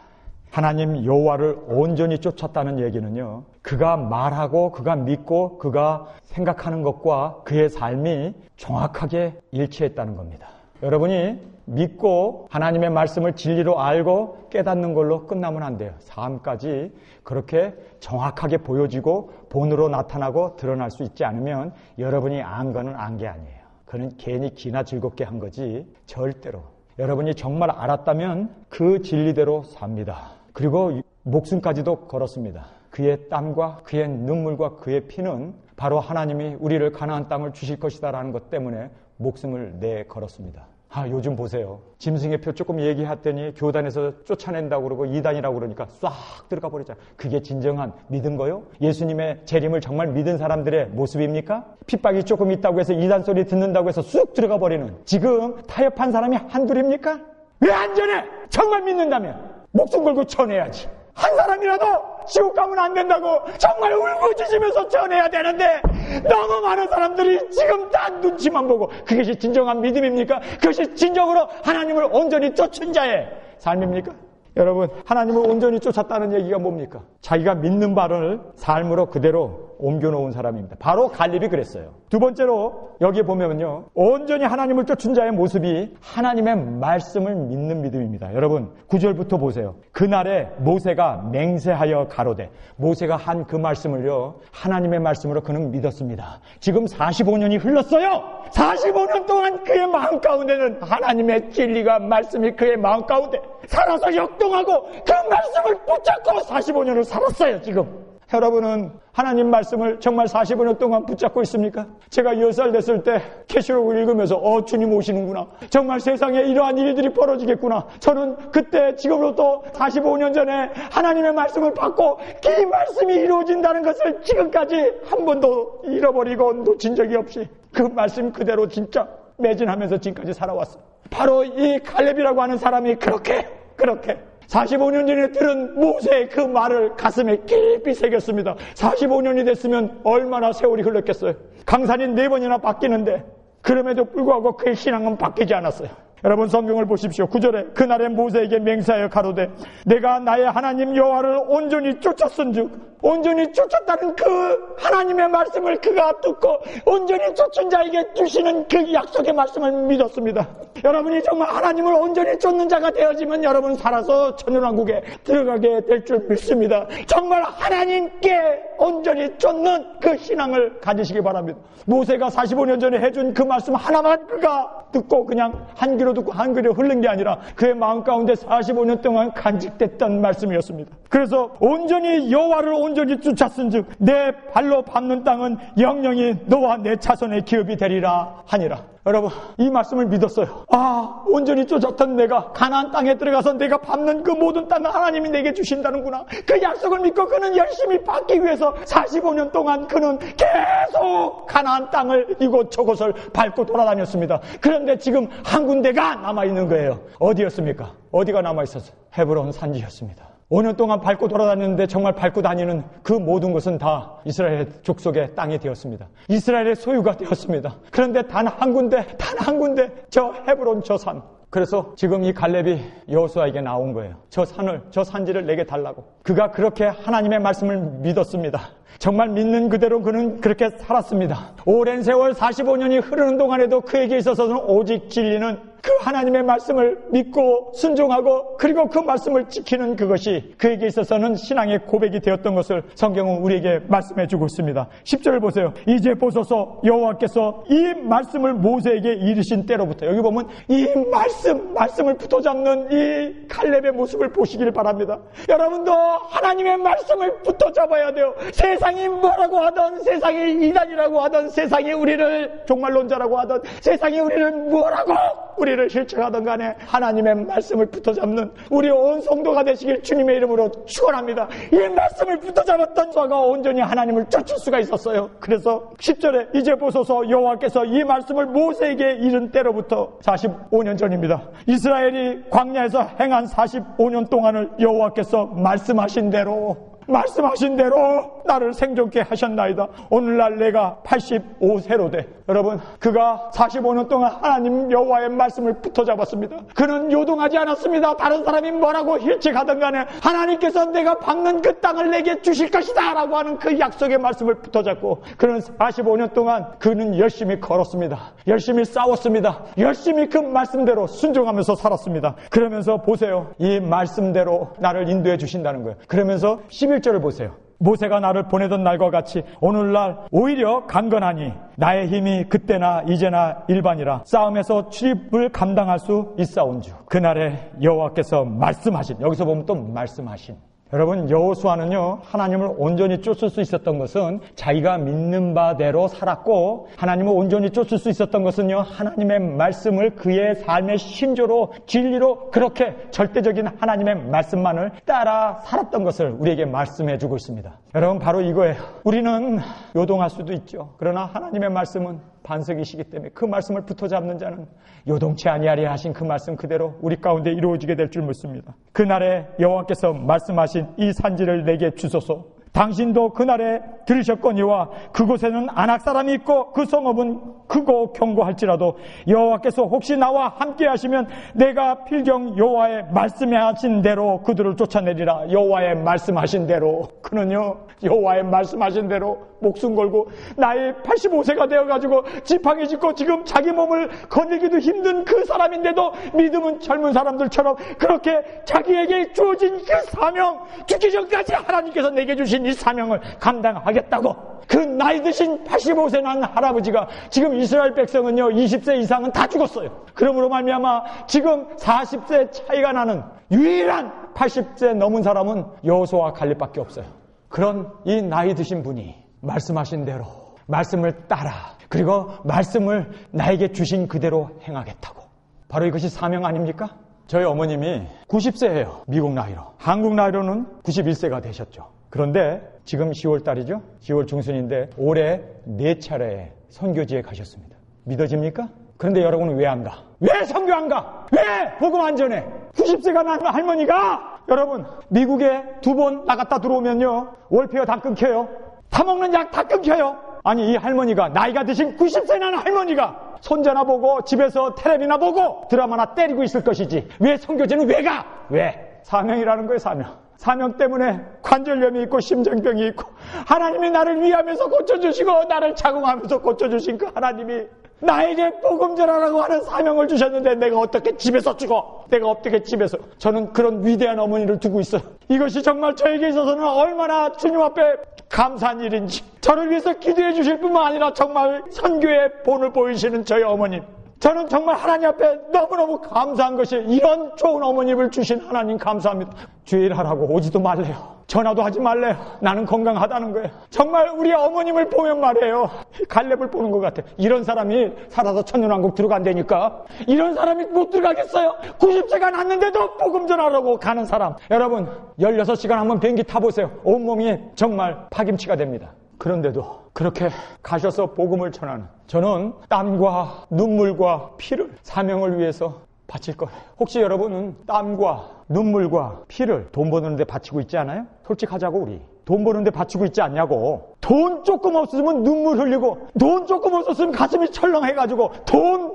하나님 여호와를 온전히 쫓았다는 얘기는요, 그가 말하고 그가 믿고 그가 생각하는 것과 그의 삶이 정확하게 일치했다는 겁니다. 여러분이 믿고 하나님의 말씀을 진리로 알고 깨닫는 걸로 끝나면 안 돼요. 삶까지 그렇게 정확하게 보여지고 본으로 나타나고 드러날 수 있지 않으면 여러분이 안 거는 안 게 아니에요. 그는 괜히 기나 즐겁게 한 거지 절대로 여러분이 정말 알았다면 그 진리대로 삽니다. 그리고 목숨까지도 걸었습니다. 그의 땀과 그의 눈물과 그의 피는 바로 하나님이 우리를 가나안 땅을 주실 것이다라는 것 때문에 목숨을 내 걸었습니다. 요즘 보세요. 짐승의 표 조금 얘기했더니 교단에서 쫓아낸다고 그러고 이단이라고 그러니까 싹 들어가 버리잖아요. 그게 진정한 믿은 거요? 예수님의 재림을 정말 믿은 사람들의 모습입니까? 핍박이 조금 있다고 해서 이단 소리 듣는다고 해서 쑥 들어가 버리는, 지금 타협한 사람이 한둘입니까? 왜 안 전해? 정말 믿는다면 목숨 걸고 전해야지. 한 사람이라도 지옥 가면 안 된다고 정말 울부짖으면서 전해야 되는데 너무 많은 사람들이 지금 다 눈치만 보고, 그것이 진정한 믿음입니까? 그것이 진정으로 하나님을 온전히 쫓은 자의 삶입니까? 여러분, 하나님을 온전히 쫓았다는 얘기가 뭡니까? 자기가 믿는 바를 삶으로 그대로 옮겨놓은 사람입니다. 바로 갈렙이 그랬어요. 두 번째로 여기 보면요, 온전히 하나님을 쫓은 자의 모습이 하나님의 말씀을 믿는 믿음입니다. 여러분 9절부터 보세요. 그날에 모세가 맹세하여 가로되, 모세가 한 그 말씀을요 하나님의 말씀으로 그는 믿었습니다. 지금 45년이 흘렀어요. 45년 동안 그의 마음 가운데는 하나님의 진리가 말씀이 그의 마음 가운데 살아서 역동하고 그 말씀을 붙잡고 45년을 살았어요. 지금 여러분은 하나님 말씀을 정말 45년 동안 붙잡고 있습니까? 제가 10살 됐을 때 계시록을 읽으면서 주님 오시는구나, 정말 세상에 이러한 일들이 벌어지겠구나. 저는 그때 지금으로부터 45년 전에 하나님의 말씀을 받고 그 말씀이 이루어진다는 것을 지금까지 한 번도 잃어버리고 놓친 적이 없이 그 말씀 그대로 진짜 매진하면서 지금까지 살아왔어요. 바로 이 갈렙이라고 하는 사람이 그렇게 45년 전에 들은 모세의 그 말을 가슴에 깊이 새겼습니다. 45년이 됐으면 얼마나 세월이 흘렀겠어요. 강산이 4번이나 바뀌는데 그럼에도 불구하고 그의 신앙은 바뀌지 않았어요. 여러분 성경을 보십시오. 9절에 그날에 모세에게 맹세하여 가로되, 내가 나의 하나님 여호와를 온전히 쫓았은즉, 온전히 쫓았다는 그 하나님의 말씀을 그가 듣고 온전히 쫓은 자에게 주시는 그 약속의 말씀을 믿었습니다. 여러분이 정말 하나님을 온전히 쫓는 자가 되어지면 여러분 살아서 천년왕국에 들어가게 될 줄 믿습니다. 정말 하나님께 온전히 쫓는 그 신앙을 가지시기 바랍니다. 모세가 45년 전에 해준 그 말씀 하나만 그가 듣고 그냥 한 귀로 듣고 한 귀로 흐른 게 아니라 그의 마음 가운데 45년 동안 간직됐던 말씀이었습니다. 그래서 온전히 여호와를 온전히 쫓았은즉 내 발로 밟는 땅은 영영이 너와 내 자손의 기업이 되리라 하니라. 여러분 이 말씀을 믿었어요. 온전히 쫓았던 내가 가나안 땅에 들어가서 내가 밟는 그 모든 땅을 하나님이 내게 주신다는구나. 그 약속을 믿고 그는 열심히 받기 위해서 45년 동안 그는 계속 가나안 땅을 이곳저곳을 밟고 돌아다녔습니다. 그런데 지금 한 군데가 남아있는 거예요. 어디였습니까? 어디가 남아있었어요? 헤브론 산지였습니다. 5년 동안 밟고 돌아다녔는데 정말 밟고 다니는 그 모든 것은 다 이스라엘 족속의 땅이 되었습니다. 이스라엘의 소유가 되었습니다. 그런데 단 한 군데 저 헤브론 저 산, 그래서 지금 이 갈렙이 여호수아에게 나온 거예요. 저 산지를 내게 달라고. 그가 그렇게 하나님의 말씀을 믿었습니다. 정말 믿는 그대로 그는 그렇게 살았습니다. 오랜 세월 45년이 흐르는 동안에도 그에게 있어서는 오직 진리는 그 하나님의 말씀을 믿고 순종하고 그리고 그 말씀을 지키는 그것이 그에게 있어서는 신앙의 고백이 되었던 것을 성경은 우리에게 말씀해 주고 있습니다. 10절을 보세요. 이제 보소서 여호와께서 이 말씀을 모세에게 이르신 때로부터, 여기 보면 이 말씀을 붙어잡는 이 갈렙의 모습을 보시길 바랍니다. 여러분도 하나님의 말씀을 붙어잡아야 돼요. 세상이 뭐라고 하던, 세상이 이단이라고 하던, 세상이 우리를 종말론자라고 하던, 세상이 우리를 뭐라고 우리를 어디를 실천하든 간에 하나님의 말씀을 붙어잡는 우리 온 성도가 되시길 주님의 이름으로 축원합니다. 이 말씀을 붙어잡았던 자가 온전히 하나님을 쫓을 수가 있었어요. 그래서 10절에 이제 보소서 여호와께서 이 말씀을 모세에게 이른 때로부터 45년 전입니다. 이스라엘이 광야에서 행한 45년 동안을 여호와께서 말씀하신 대로 나를 생존케 하셨나이다. 오늘날 내가 85세로 돼. 여러분, 그가 45년 동안 하나님 여호와의 말씀을 붙어잡았습니다. 그는 요동하지 않았습니다. 다른 사람이 뭐라고 일찍하든 간에 하나님께서 내가 박는 그 땅을 내게 주실 것이다 라고 하는 그 약속의 말씀을 붙어잡고 그는 45년 동안 그는 열심히 걸었습니다. 열심히 싸웠습니다. 열심히 그 말씀대로 순종하면서 살았습니다. 그러면서 보세요. 이 말씀대로 나를 인도해 주신다는 거예요. 그러면서 11절을 보세요. 모세가 나를 보내던 날과 같이 오늘날 오히려 강건하니 나의 힘이 그때나 이제나 일반이라 싸움에서 출입을 감당할 수 있사온주. 그날에 여호와께서 말씀하신, 여기서 보면 또 말씀하신. 여러분, 여호수아는요 하나님을 온전히 쫓을 수 있었던 것은 자기가 믿는 바대로 살았고, 하나님을 온전히 쫓을 수 있었던 것은요 하나님의 말씀을 그의 삶의 신조로 진리로 그렇게 절대적인 하나님의 말씀만을 따라 살았던 것을 우리에게 말씀해 주고 있습니다. 여러분, 바로 이거예요. 우리는 요동할 수도 있죠. 그러나 하나님의 말씀은 반석이시기 때문에 그 말씀을 붙어잡는 자는 요동치 아니하리 하신 그 말씀 그대로 우리 가운데 이루어지게 될 줄 믿습니다. 그날에 여호와께서 말씀하신 이 산지를 내게 주소서. 당신도 그날에 들으셨거니와 그곳에는 아낙 사람이 있고 그 성읍은 크고 견고할지라도 여호와께서 혹시 나와 함께 하시면 내가 필경 여호와의 말씀하신 대로 그들을 쫓아내리라. 여호와의 말씀하신 대로, 그는요 여호와의 말씀하신 대로 목숨 걸고 나이 85세가 되어가지고 지팡이 짚고 지금 자기 몸을 거닐기도 힘든 그 사람인데도 믿음은 젊은 사람들처럼 그렇게 자기에게 주어진 그 사명, 죽기 전까지 하나님께서 내게 주신 이 사명을 감당하겠다고, 그 나이 드신 85세 난 할아버지가, 지금 이스라엘 백성은요 20세 이상은 다 죽었어요. 그러므로 말미암아 지금 40세 차이가 나는 유일한 80세 넘은 사람은 여호수아와 갈렙밖에 없어요. 그런 이 나이 드신 분이 말씀하신 대로 말씀을 따라, 그리고 말씀을 나에게 주신 그대로 행하겠다고. 바로 이것이 사명 아닙니까? 저희 어머님이 90세예요. 미국 나이로. 한국 나이로는 91세가 되셨죠. 그런데 지금 10월 달이죠. 10월 중순인데 올해 4차례 선교지에 가셨습니다. 믿어집니까? 그런데 여러분은 왜 안 가? 왜 선교 안 가? 왜 복음 안 전해? 90세가 난 할머니가, 여러분 미국에 2번 나갔다 들어오면요 월페어 다 끊겨요. 타먹는 약 다 끊겨요. 아니, 이 할머니가, 나이가 드신 90세 난 할머니가 손자나 보고 집에서 텔레비나 보고 드라마나 때리고 있을 것이지 왜 선교지는 왜 가? 왜? 사명이라는 거예요. 사명 때문에 관절염이 있고 심장병이 있고, 하나님이 나를 위하면서 고쳐주시고 나를 자궁하면서 고쳐주신 그 하나님이 나에게 복음 전하라고 하는 사명을 주셨는데 내가 어떻게 집에서 죽어? 내가 어떻게 집에서? 저는 그런 위대한 어머니를 두고 있어요. 이것이 정말 저에게 있어서는 얼마나 주님 앞에 감사한 일인지, 저를 위해서 기도해 주실 뿐만 아니라 정말 선교의 본을 보이시는 저희 어머님, 저는 정말 하나님 앞에 너무너무 감사한 것이, 이런 좋은 어머님을 주신 하나님 감사합니다. 주일하라고 오지도 말래요. 전화도 하지 말래요. 나는 건강하다는 거예요. 정말 우리 어머님을 보면 말이에요, 갈렙을 보는 것 같아요. 이런 사람이 살아서 천년왕국 들어간다니까. 이런 사람이 못 들어가겠어요? 90세가 났는데도 복음 전하라고 가는 사람. 여러분 16시간 한번 비행기 타보세요. 온몸이 정말 파김치가 됩니다. 그런데도 그렇게 가셔서 복음을 전하는, 저는 땀과 눈물과 피를 사명을 위해서 바칠 거예요. 혹시 여러분은 땀과 눈물과 피를 돈 버는데 바치고 있지 않아요? 솔직하자고, 우리 돈 버는데 바치고 있지 않냐고. 돈 조금 없으면 눈물 흘리고, 돈 조금 없었으면 가슴이 철렁해가지고 돈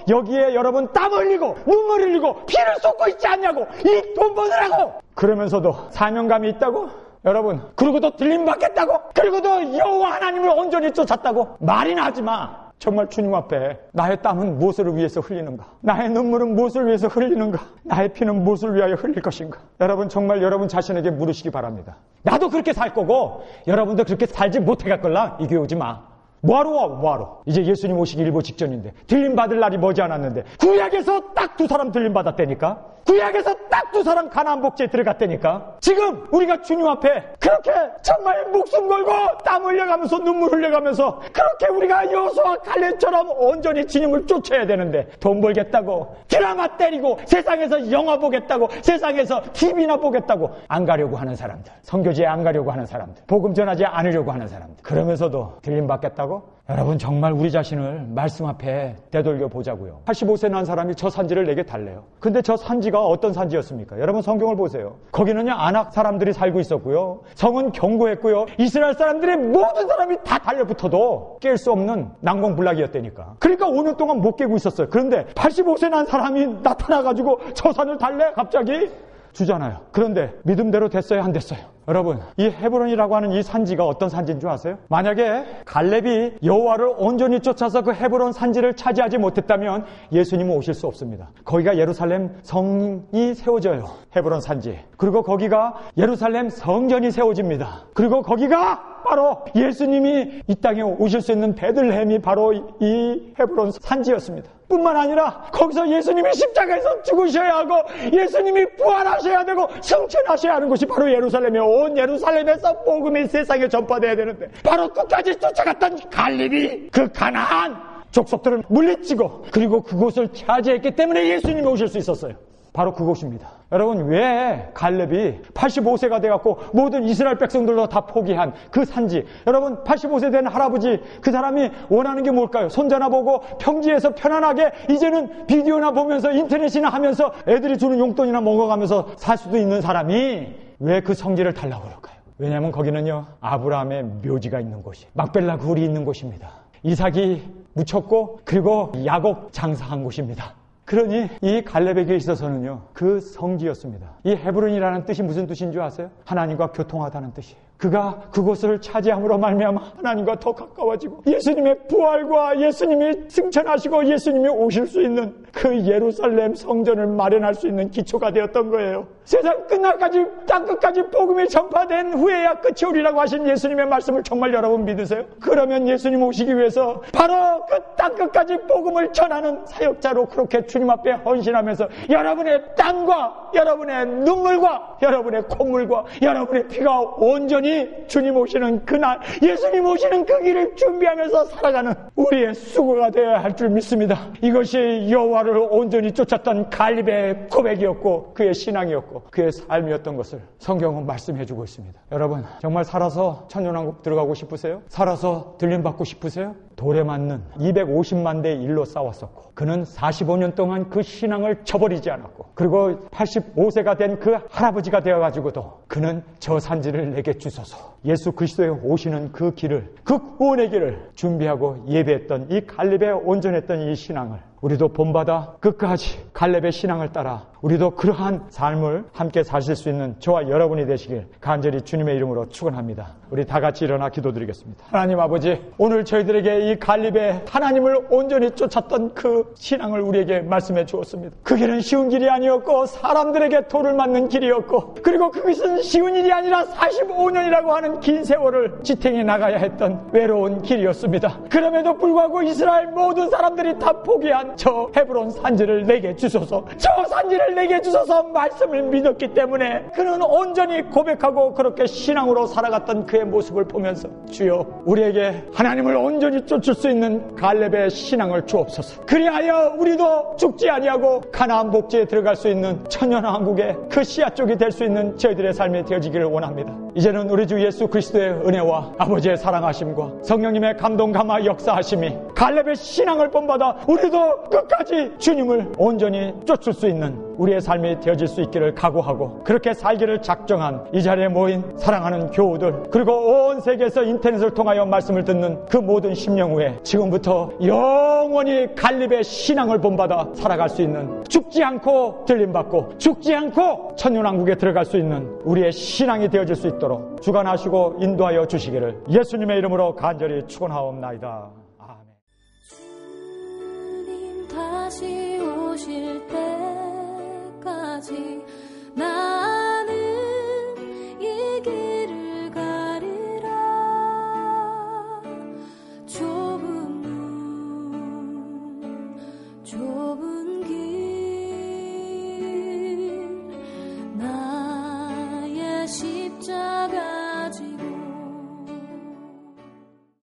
여기에 여러분 땀 흘리고 눈물 흘리고 피를 쏟고 있지 않냐고. 이 돈 버느라고. 그러면서도 사명감이 있다고? 여러분, 그리고도 들림 받겠다고? 그리고도 여호와 하나님을 온전히 쫓았다고? 말이나 하지 마. 정말 주님 앞에 나의 땀은 무엇을 위해서 흘리는가? 나의 눈물은 무엇을 위해서 흘리는가? 나의 피는 무엇을 위하여 흘릴 것인가? 여러분 정말 여러분 자신에게 물으시기 바랍니다. 나도 그렇게 살 거고 여러분도 그렇게 살지 못해갔걸라 이 교회 오지 마. 뭐하러 와? 뭐하러? 이제 예수님 오시기 일보 직전인데, 들림받을 날이 머지않았는데, 구약에서 딱 2사람 들림받았다니까? 구약에서 딱 2사람 가나안 복지에 들어갔다니까? 지금 우리가 주님 앞에 그렇게 정말 목숨 걸고 땀 흘려가면서 눈물 흘려가면서 그렇게 우리가 여호수아 갈렙처럼 온전히 주님을 쫓아야 되는데, 돈 벌겠다고 드라마 때리고 세상에서 영화 보겠다고 세상에서 TV나 보겠다고 안 가려고 하는 사람들, 선교지에 안 가려고 하는 사람들, 복음 전하지 않으려고 하는 사람들, 그러면서도 들림받겠다고? 여러분, 정말 우리 자신을 말씀 앞에 되돌려 보자고요. 85세 난 사람이 저 산지를 내게 달래요. 근데 저 산지가 어떤 산지였습니까? 여러분, 성경을 보세요. 거기는요, 아낙 사람들이 살고 있었고요, 성은 견고했고요, 이스라엘 사람들의 모든 사람이 다 달려붙어도 깰 수 없는 난공불락이었다니까. 그러니까 5년 동안 못 깨고 있었어요. 그런데 85세 난 사람이 나타나가지고 저 산을 달래? 갑자기? 주잖아요. 그런데 믿음대로 됐어요? 안 됐어요? 여러분, 이 헤브론이라고 하는 이 산지가 어떤 산지인 줄 아세요? 만약에 갈렙이 여호와를 온전히 쫓아서 그 헤브론 산지를 차지하지 못했다면 예수님은 오실 수 없습니다. 거기가 예루살렘 성이 세워져요. 헤브론 산지에. 그리고 거기가 예루살렘 성전이 세워집니다. 그리고 거기가 바로 예수님이 이 땅에 오실 수 있는 베들레헴이 바로 이 헤브론 산지였습니다. 뿐만 아니라 거기서 예수님이 십자가에서 죽으셔야 하고 예수님이 부활하셔야 되고 승천하셔야 하는 곳이 바로 예루살렘이에요. 온 예루살렘에서 복음이 세상에 전파돼야 되는데, 바로 끝까지 쫓아갔던 갈렙이 그 가나안 족속들을 물리치고 그리고 그곳을 차지했기 때문에 예수님이 오실 수 있었어요. 바로 그곳입니다. 여러분, 왜 갈렙이 85세가 돼갖고 모든 이스라엘 백성들도 다 포기한 그 산지, 여러분 85세 된 할아버지, 그 사람이 원하는 게 뭘까요? 손자나 보고 평지에서 편안하게 이제는 비디오나 보면서 인터넷이나 하면서 애들이 주는 용돈이나 먹어가면서 살 수도 있는 사람이 왜 그 성지를 달라고 그럴까요? 왜냐하면 거기는요, 아브라함의 묘지가 있는 곳이, 막벨라 굴이 있는 곳입니다. 이삭이 묻혔고 그리고 야곱 장사한 곳입니다. 그러니 이 갈렙에게 있어서는요, 그 성지였습니다. 이 헤브론이라는 뜻이 무슨 뜻인 줄 아세요? 하나님과 교통하다는 뜻이에요. 그가 그곳을 차지함으로 말미암아 하나님과 더 가까워지고 예수님의 부활과 예수님이 승천하시고 예수님이 오실 수 있는 그 예루살렘 성전을 마련할 수 있는 기초가 되었던 거예요. 세상 끝날까지, 땅끝까지 복음이 전파된 후에야 끝이 오리라고 하신 예수님의 말씀을 정말 여러분 믿으세요? 그러면 예수님 오시기 위해서 바로 그 땅끝까지 복음을 전하는 사역자로 그렇게 주님 앞에 헌신하면서 여러분의 땀과 여러분의 눈물과 여러분의 콧물과 여러분의 피가 온전히 주님 오시는 그날, 예수님 오시는 그 길을 준비하면서 살아가는 우리의 수고가 되어야 할 줄 믿습니다. 이것이 여호와를 온전히 쫓았던 갈렙의 고백이었고 그의 신앙이었고 그의 삶이었던 것을 성경은 말씀해주고 있습니다. 여러분, 정말 살아서 천년왕국 들어가고 싶으세요? 살아서 들림받고 싶으세요? 돌에 맞는 250만 대 일로 싸웠었고, 그는 45년 동안 그 신앙을 저버리지 않았고, 그리고 85세가 된 그 할아버지가 되어가지고도 그는 저 산지를 내게 주소서, 예수 그리스도에 오시는 그 길을, 그 구원의 길을 준비하고 예배했던 이 갈렙의 온전했던 이 신앙을 우리도 본받아 끝까지 갈렙의 신앙을 따라 우리도 그러한 삶을 함께 사실 수 있는 저와 여러분이 되시길 간절히 주님의 이름으로 축원합니다. 우리 다 같이 일어나 기도드리겠습니다. 하나님 아버지, 오늘 저희들에게 이 갈렙의 하나님을 온전히 쫓았던 그 신앙을 우리에게 말씀해 주었습니다. 그 길은 쉬운 길이 아니었고 사람들에게 돌을 맞는 길이었고, 그리고 그것은 쉬운 일이 아니라 45년이라고 하는 긴 세월을 지탱해 나가야 했던 외로운 길이었습니다. 그럼에도 불구하고 이스라엘 모든 사람들이 다 포기한 저 헤브론 산지를 내게 주소서, 저 산지를 내게 주소서 말씀을 믿었기 때문에 그는 온전히 고백하고 그렇게 신앙으로 살아갔던 그의 모습을 보면서 주여, 우리에게 하나님을 온전히 쫓을 수 있는 갈렙의 신앙을 주옵소서. 그리하여 우리도 죽지 아니하고 가나안 복지에 들어갈 수 있는 천년왕국의 그 씨앗 쪽이 될 수 있는 저희들의 삶이 되어지기를 원합니다. 이제는 우리 주 예수 그리스도의 은혜와 아버지의 사랑하심과 성령님의 감동 감화 역사하심이 갈렙의 신앙을 본받아 우리도 끝까지 주님을 온전히 쫓을 수 있는 우리의 삶이 되어질 수 있기를 각오하고 그렇게 살기를 작정한 이 자리에 모인 사랑하는 교우들, 그리고 온 세계에서 인터넷을 통하여 말씀을 듣는 그 모든 심령후에 지금부터 영원히 갈렙의 신앙을 본받아 살아갈 수 있는, 죽지 않고 들림받고 죽지 않고 천년왕국에 들어갈 수 있는 우리의 신앙이 되어질 수 있도록 주관하시고 인도하여 주시기를 예수님의 이름으로 간절히 축원하옵나이다. 아멘. 주님 다시 오실 때까지 나